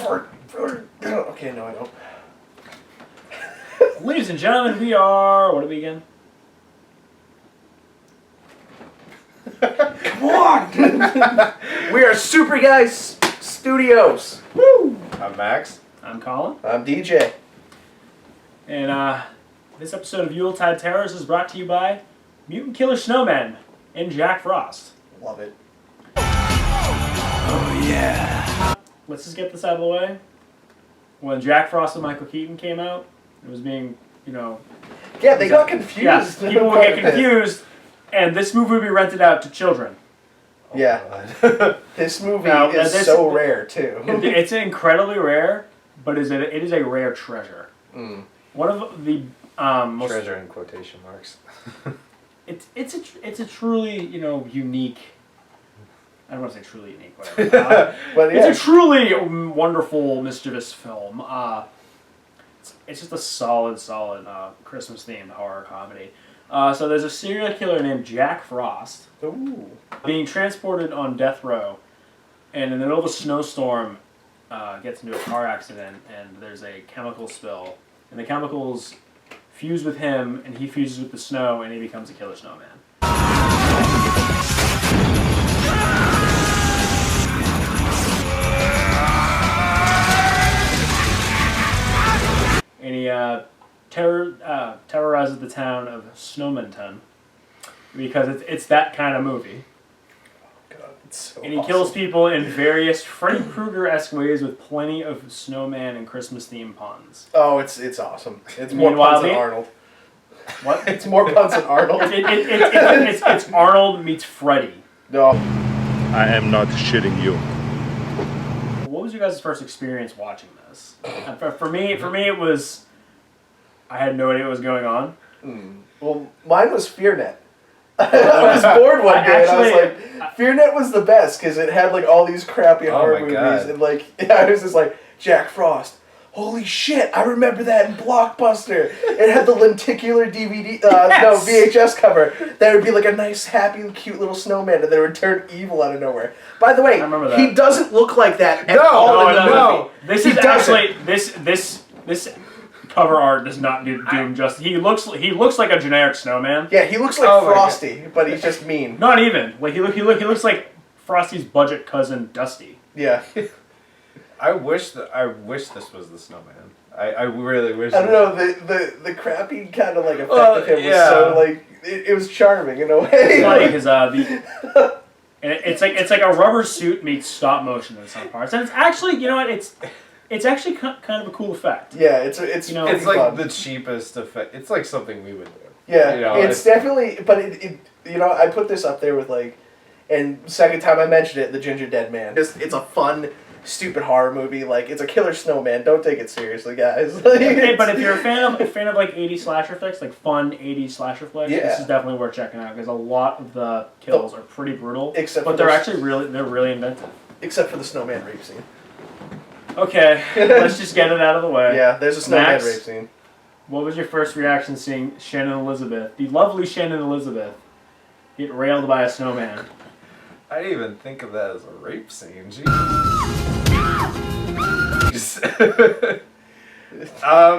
Okay, no, I don't. Ladies and gentlemen, we are... What are we again? Come on! We are Super Guys Studios. Woo! I'm Max. I'm Colin. I'm DJ. And this episode of Yuletide Terrors is brought to you by Mutant Killer Snowmen and Jack Frost. Love it. Oh yeah. Let's just get this out of the way. When Jack Frost and Michael Keaton came out, it was being, Yeah, they got confused. Yeah, people would get confused, and this movie would be rented out to children. Yeah. This movie Now, is so rare, too. It's incredibly rare, but it is a rare treasure. Mm. One of the most... Treasure in quotation marks. It's a truly, unique... I don't want to say truly unique, whatever. But yeah. It's a truly wonderful, mischievous film. It's just a solid Christmas-themed horror comedy. So there's a serial killer named Jack Frost. Ooh. Being transported on death row, and in the middle of a snowstorm, gets into a car accident, and there's a chemical spill. And the chemicals fuse with him, and he fuses with the snow, and he becomes a killer snowman. And he terrorizes the town of Snowmanton because it's that kind of movie. God, it's so And he awesome. kills people in various Freddy Krueger-esque ways with plenty of snowman and Christmas-themed puns. Oh, it's awesome. It's more Meanwhile, puns than Arnold. What? It's more puns than Arnold. It's Arnold meets Freddy. No. I am not shitting you. What was your guys' first experience watching this? For me, it was... I had no idea what was going on. Well, mine was FearNet. I was bored one day and I was like, FearNet was the best because it had like all these crappy horror movies. God. And like, I was just like, Jack Frost. Holy shit, I remember that in Blockbuster. It had the lenticular DVD, Yes! VHS cover. That would be like a nice, happy, cute little snowman and then it would turn evil out of nowhere. By the way, I remember that. he doesn't look like that at No, all in the no. movie. This He is doesn't. actually this cover art does not do him justice. He looks like a generic snowman. Yeah, he looks like Oh my Frosty, but he's just mean. Not even. Like he looks like Frosty's budget cousin Dusty. Yeah. I wish this was the snowman. I really wish. I don't know, the crappy kind of like effect of him was yeah. so like it was charming in a way. It's funny because it's like a rubber suit meets stop motion in some parts, and it's actually it's actually kind of a cool effect. Yeah, it's It's pretty like fun. the cheapest effect. It's like something we would do. Yeah, it's definitely, but it I put this up there with like, and second time I mentioned it, the Ginger Dead Man. It's a fun, stupid horror movie. Like it's a killer snowman. Don't take it seriously, guys. Hey, but if you're a fan of like 80s slasher flicks, like fun 80s slasher flicks, Yeah. this is definitely worth checking out because a lot of the kills are pretty brutal, Except but for they're those- actually really inventive. Except for the snowman rape scene. Okay, let's just get it out of the way. Yeah, there's a snowman Max? rape scene. What was your first reaction seeing Shannon Elizabeth, the lovely Shannon Elizabeth, get railed by a snowman? I didn't even think of that as a rape scene. Jeez.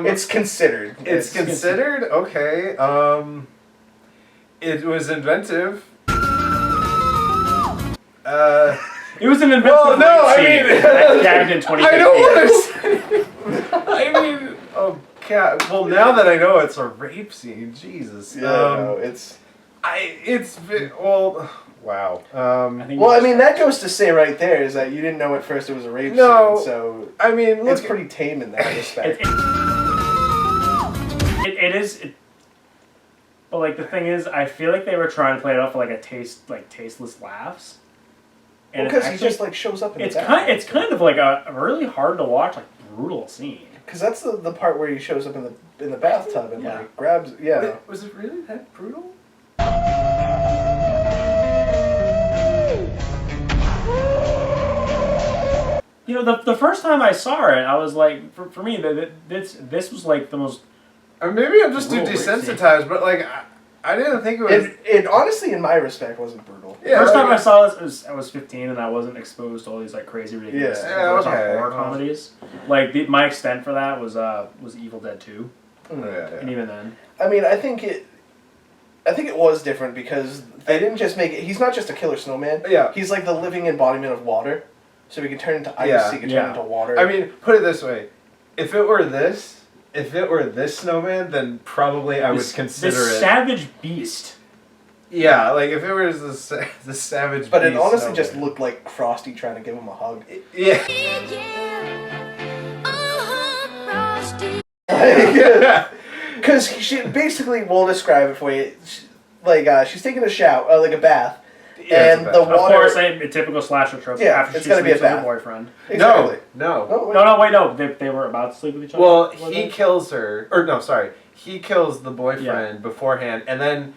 It's considered. It's considered okay. It was inventive. It was an inventive Well, no, I rape mean- scene that gagged in 2015. I don't want to say. I mean, oh god. Well, now that I know it's a rape scene, Jesus. Yeah, no, it's. Wow. Well, I mean, that goes to say right there is that you didn't know at first it was a rape No, scene, so I mean, it's look, pretty tame in that respect. It is. But like the thing is, I feel like they were trying to play it off for like tasteless laughs. And Because it's he just like shows up in it's the back. it's kind of like a really hard to watch, like brutal scene. Because that's the part where he shows up in the bathtub and Yeah. like grabs. Yeah. was it really that brutal? The first time I saw it, I was like, for me, this was like the most. Or maybe I'm just too Brutal rape scene. desensitized, but like, I didn't think it was. It honestly, in my respect, wasn't brutal. Yeah, First time I saw this, I was 15 and I wasn't exposed to all these like crazy ridiculous horror comedies. Like my extent for that was Evil Dead 2, and even then. I mean, I think it was different because they didn't just make it. He's not just a killer snowman. Yeah. He's like the living embodiment of water. So he can turn into ice. He can turn into water. I mean, put it this way: if it were this snowman, then probably I would consider this it savage beast. Yeah, like if it was the savage. But beast it honestly snowman. just looked like Frosty trying to give him a hug. Yeah. Because she basically, we'll describe it for you. She's taking a shower, like a bath, and the water. Of course, a typical slasher trope. Yeah, after it's she gonna be a sleeps with her bath. boyfriend. Exactly. No. No. They were about to sleep with each other. Well, he kills her, or no, sorry, he kills the boyfriend Yeah. beforehand, and then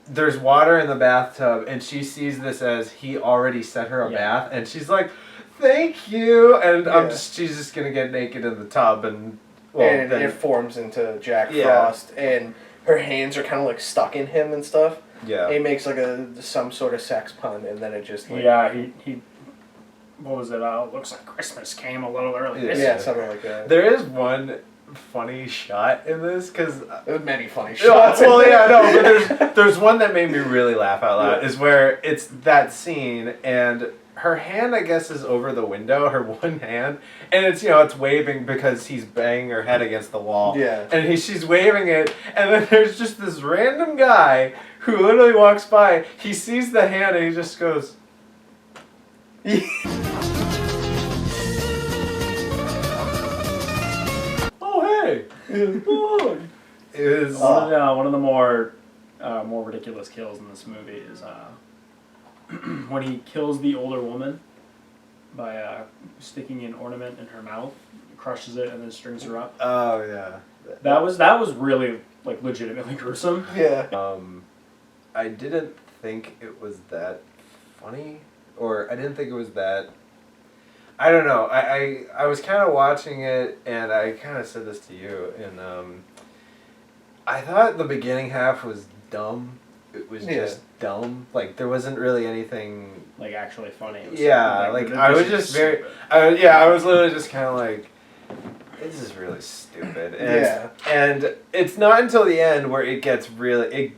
there's water in the bathtub, and she sees this as he already set her a bath, and she's like, "Thank you," and she's just gonna get naked in the tub, and and it forms into Jack Frost, and her hands are kind of like stuck in him and stuff. Yeah. He makes like some sort of sex pun, and then it just like, he. What was it? Looks like Christmas came a little early. Yeah, something like that. There is one funny shot in this because there was many funny shots. But there's one that made me really laugh out loud. Is where it's that scene and her hand, I guess, is over the window, her one hand, and it's waving because he's banging her head against the wall. Yeah. And she's waving it, and then there's just this random guy who literally walks by. He sees the hand and he just goes. Oh hey! Oh. It was one of the more ridiculous kills in this movie is when he kills the older woman by sticking an ornament in her mouth, crushes it, and then strings her up. Oh yeah. That was really like legitimately gruesome. Yeah. I didn't think it was that funny, or I didn't think it was that. I don't know. I was kind of watching it, and I kind of said this to you, and I thought the beginning half was dumb. It was just dumb. Like there wasn't really anything like actually funny. It was I was just very. I was literally just kind of like, this is really stupid. And, and it's not until the end where it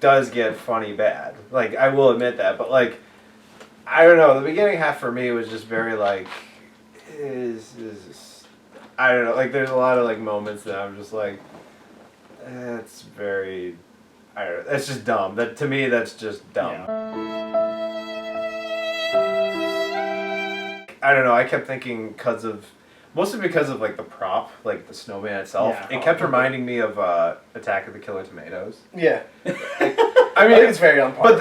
does get funny bad. Like I will admit that, but like, I don't know. The beginning half for me was just very like. I don't know, like there's a lot of like moments that I'm just like, it's very, I don't know, that's just dumb. That to me, that's just dumb. Yeah. I don't know, I kept thinking mostly because of like the prop, like the snowman itself. Yeah. It kept reminding me of Attack of the Killer Tomatoes. Yeah. I mean, it's very on par. But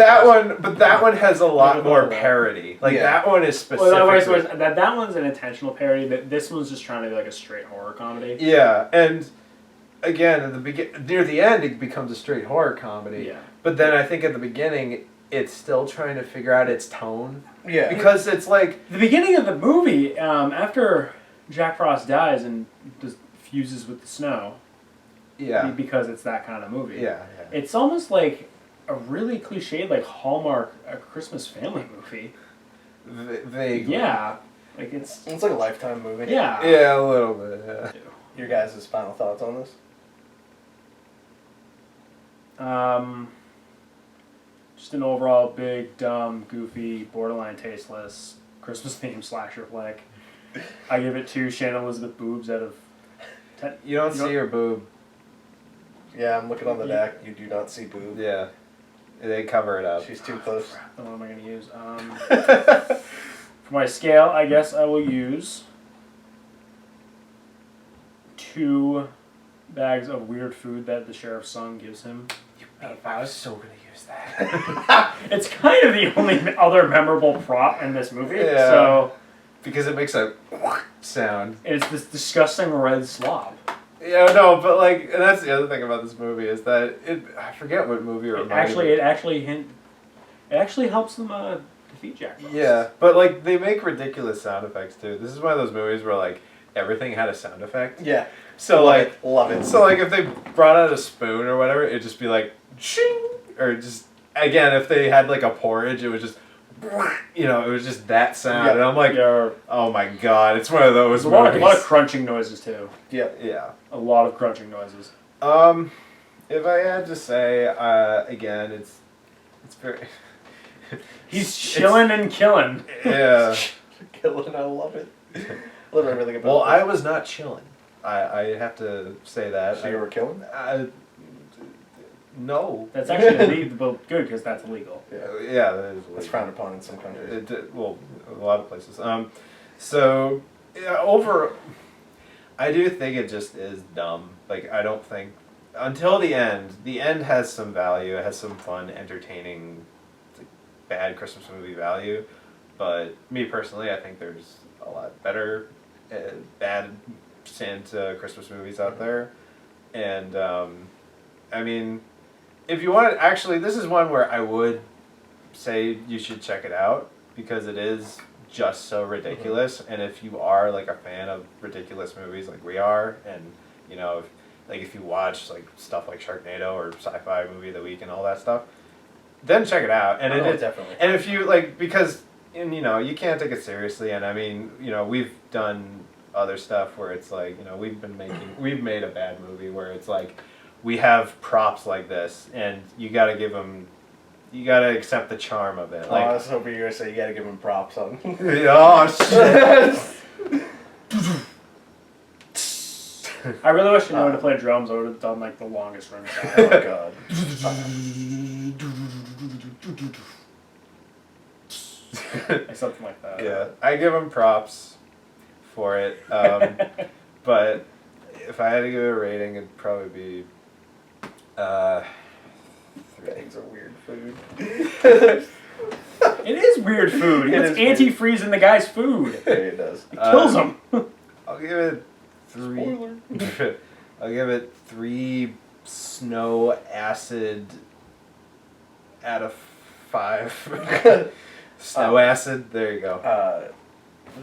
that one has a lot more parody. Like that one is specific. Well, that one's an intentional parody. But this one's just trying to be like a straight horror comedy. Yeah, and again, at near the end, it becomes a straight horror comedy. Yeah. But then I think at the beginning, it's still trying to figure out its tone. Yeah. Because it's like the beginning of the movie, after Jack Frost dies and just fuses with the snow. Yeah. Because it's that kind of movie. Yeah. It's almost like a really cliched, like Hallmark, a Christmas family movie. Vaguely. Yeah. Like it's like a Lifetime movie. Yeah. Yeah, a little bit. Yeah. Your guys' final thoughts on this? Just an overall big, dumb, goofy, borderline tasteless Christmas themed slasher flick. I give it 2 Shannon Elizabeth boobs out of 10. You don't see her boob. Yeah, I'm looking on the back. You do not see boob. Yeah. They cover it up. She's too close. Then what am I going to use? For my scale, I guess I will use 2 bags of weird food that the sheriff's son gives him out of 5. I was so going to use that. It's kind of the only other memorable prop in this movie. Yeah. So because it makes a sound. it's this disgusting red slop. Yeah, no, but like, and that's the other thing about this movie is that I forget what movie It actually helps them defeat Jack Frost. Yeah, but like they make ridiculous sound effects too. This is one of those movies where like everything had a sound effect. Yeah. So like love it. So like if they brought out a spoon or whatever, it'd just be like shing, or just again, if they had like a porridge, it was just, it was just that sound, and I'm like, oh my god, it's one of those. There's a lot of crunching noises too. Yeah. A lot of crunching noises. If I had to say, again, it's very. He's chilling and killing. Yeah. Killing, I love it. Love everything about Well, this. I was not chilling. I have to say that. So you were killing? No. That's actually illegal. Good, because that's illegal. Yeah, that is illegal. It's frowned upon in some countries. Well, a lot of places. So, I do think it just is dumb. Like, I don't think, until the end has some value, it has some fun, entertaining, bad Christmas movie value, but me personally, I think there's a lot better bad Santa Christmas movies out there, and I mean, if you want, actually, this is one where I would say you should check it out, because it is just so ridiculous, and if you are like a fan of ridiculous movies like we are, and if you watch like stuff like Sharknado or Sci-Fi Movie of the Week and all that stuff, then check it out. And definitely. And if you because you can't take it seriously, and I mean, we've done other stuff where it's like, we've made a bad movie where it's like we have props like this, and you got to accept the charm of it. Like, I was hoping you were going to say you got to give him props on. Oh shit. I really wish I knew how to play drums. I would have done like the longest run. Oh god. Like something like that. Yeah, I give him props for it. But if I had to give it a rating, it'd probably be 3. Eggs are weird food. It is weird food. It's antifreeze in the guy's food. Yeah, it does. It kills him. I'll give it 3. Spoiler. I'll give it 3 snow acid out of 5. Snow acid. There you go.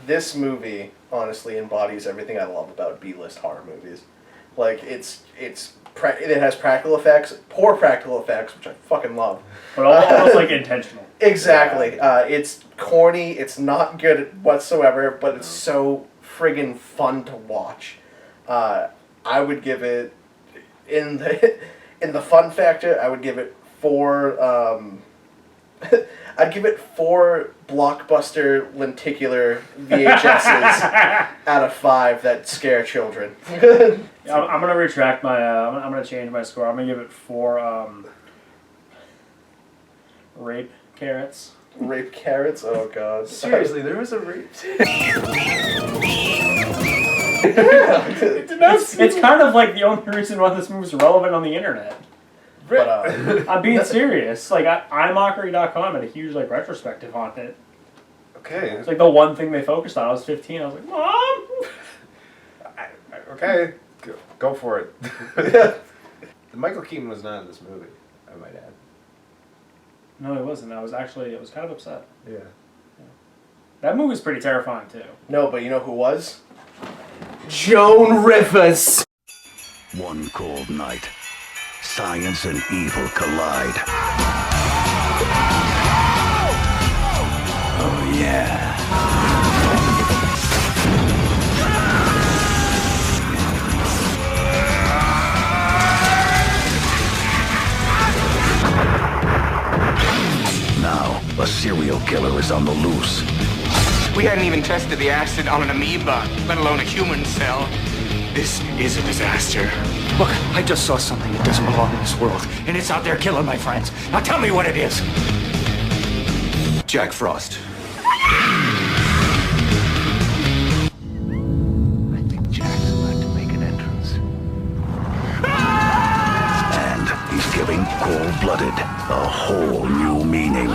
This movie honestly embodies everything I love about B-list horror movies. Like it has practical effects, poor practical effects, which I fucking love. But almost like intentional. Exactly. It's corny. It's not good whatsoever, but it's so friggin' fun to watch. I would give it in the fun factor. I would give it 4. I'd give it 4 blockbuster lenticular VHSs out of 5 that scare children. I'm gonna retract my. I'm gonna change my score. I'm gonna give it 4 rape carrots. Rape carrots? Oh god. Seriously, there was a rape. It's kind of like the only reason why this movie's relevant on the internet. But, I'm being serious. Like, iMockery.com had a huge retrospective on it. Okay. It's like the one thing they focused on. I was 15. I was like, Mom! Okay. Go for it. Michael Keaton was not in this movie, I might add. No, it wasn't. I was kind of upset. Yeah. That movie's pretty terrifying, too. no, but you know who was? Joan Rivers! One cold night, science and evil collide. Oh yeah. Now, a serial killer is on the loose. We hadn't even tested the acid on an amoeba, let alone a human cell. This is a disaster. Look, I just saw something that doesn't belong in this world, and it's out there killing my friends. Now tell me what it is. Jack Frost. I think Jack's about to make an entrance. And he's giving cold-blooded a whole new meaning.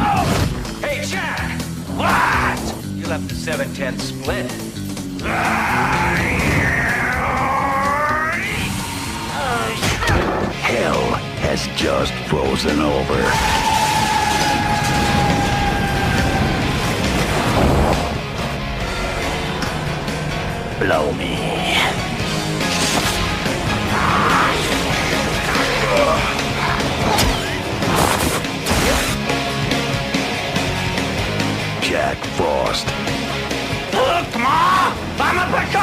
Hey, Jack! What? You left the 7-10 split. Hell has just frozen over. Blow me. Jack Frost. Look, Ma! I'm a